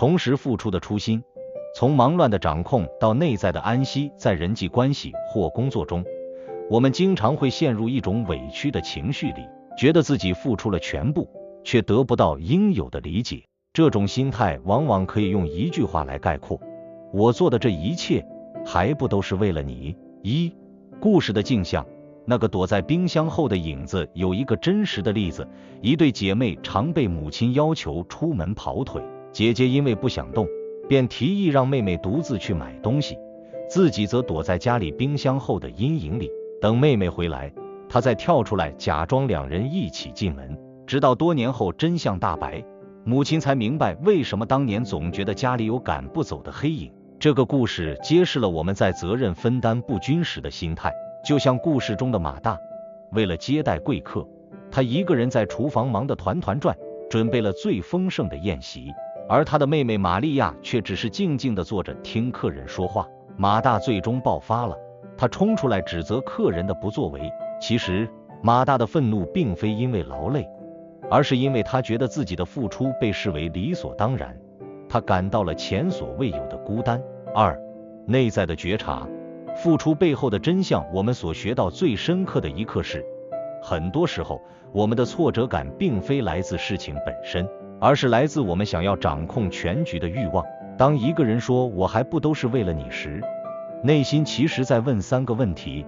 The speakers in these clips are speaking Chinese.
重拾付出的初心。從忙亂的掌控到內在的安息，在人際關係或工作中，我們經常会陷入一種委屈的情緒裡，覺得自己付出了全部，卻得不到應有的理解。這種心態往往可以用一句話來概括：我做的這一切，還不都是為了你？故事的鏡像，那個躲在冰箱後的影子有一個真實的例子。一對姐妹常被母親要求出門跑腿，姐姐因為不想動，便提議讓妹妹獨自去買東西，自己則躲在家裡冰箱後的陰影裡，等妹妹回來，她再跳出來假裝兩人一起進門。直到多年後真相大白，母親才明白為什麼當年總覺得家裡有趕不走的黑影。這個故事揭示了我們在責任分擔不均時的心態。就像故事中的馬大，為了接待貴客，他一個人在廚房忙得團團轉，準備了最豐盛的宴席，而他的妹妹瑪利亞卻只是靜靜地坐着聽客人說話。馬大最終爆發了，他衝出來指責客人的不作為。其實馬大的憤怒並非因為勞累，而是因為他覺得自己的付出被視為理所當然，他感到了前所未有的孤单。內在的覺察，付出背後的真相。我們所學到最深刻的一課是，很多时候我們的挫折感并非来自事情本身，而是来自我們想要掌控全局的欲望。當一個人說我還不都是為了你時，內心其實在問3個問題：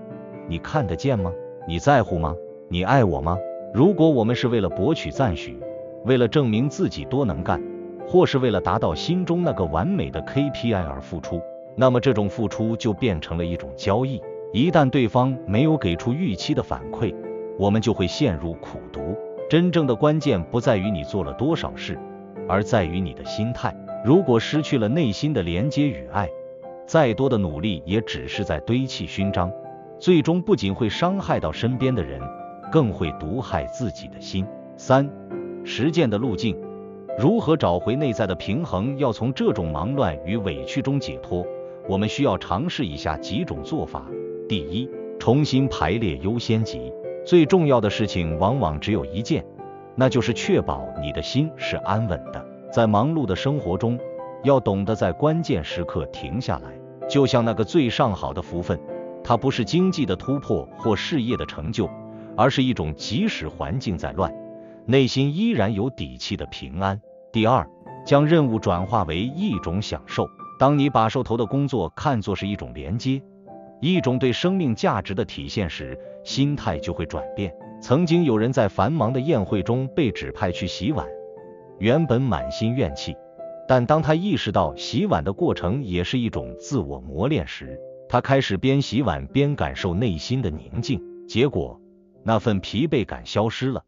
你看得見嗎？你在乎嗎？你愛我嗎？如果我們是為了博取讚許，為了證明自己多能幹，或是為了達到心中那個完美的 KPI 而付出，那麼這種付出就變成了一種交易。一旦對方沒有給出預期的反饋，我們就會陷入苦毒。真正的關鍵不在於你做了多少事，而在於你的心態。如果失去了內心的連接與愛，再多的努力也只是在堆砌勳章，最終不僅會傷害到身邊的人，更會毒害自己的心。3. 實踐的路徑。如何找回內在的平衡？要從這種忙亂與委屈中解脫，我們需要嘗試以下幾種做法。第一，重新排列優先級。最重要的事情往往只有一件，那就是確保你的心是安穩的。在忙碌的生活中，要懂得在關鍵時刻停下來。就像那個最上好的福分，它不是經濟的突破或事業的成就，而是一種即使環境再亂，內心依然有底氣的平安。第二，將任務轉化為一種享受。當你把手头的工作看作是一種連接，一種对生命價值的体现時，心態就會轉變。曾經有人在繁忙的宴會中被指派去洗碗，原本滿心怨氣，但當他意識到洗碗的過程也是一種自我磨練時，他開始邊洗碗邊感受內心的寧靜。結果，那份疲憊感消失了，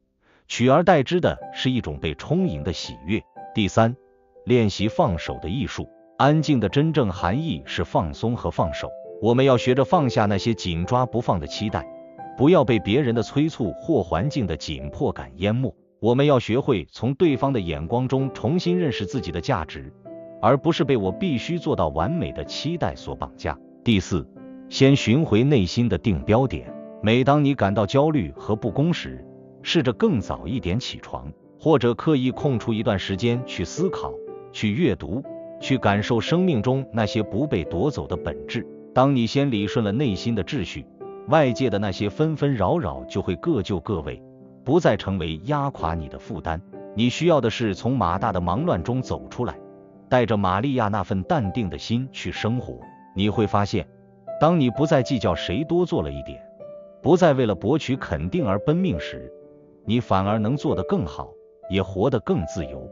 取而代之的是一種被充盈的喜悅。第三，練習放手的藝術。安靜的真正含義是放鬆和放手。我們要學着放下那些緊抓不放的期待，不要被別人的催促或環境的緊迫感淹沒。我們要學會從對方的眼光中重新認識自己的價值，而不是被我必須做到完美的期待所綁架。第四，先尋回內心的定標點。每當你感到焦慮和不公時，試着更早一點起床，或者刻意空出一段時間去思考、去閱讀、去感受生命中那些不被夺走的本質。當你先理順了內心的秩序，外界的那些紛紛擾擾就會各就各位，不再成為壓垮你的負擔。你需要的是從馬大的忙亂中走出來，帶着瑪利亞那份淡定的心去生活。你會發現，當你不再計較誰多做了一點，不再為了博取肯定而奔命時，你反而能做得更好，也活得更自由。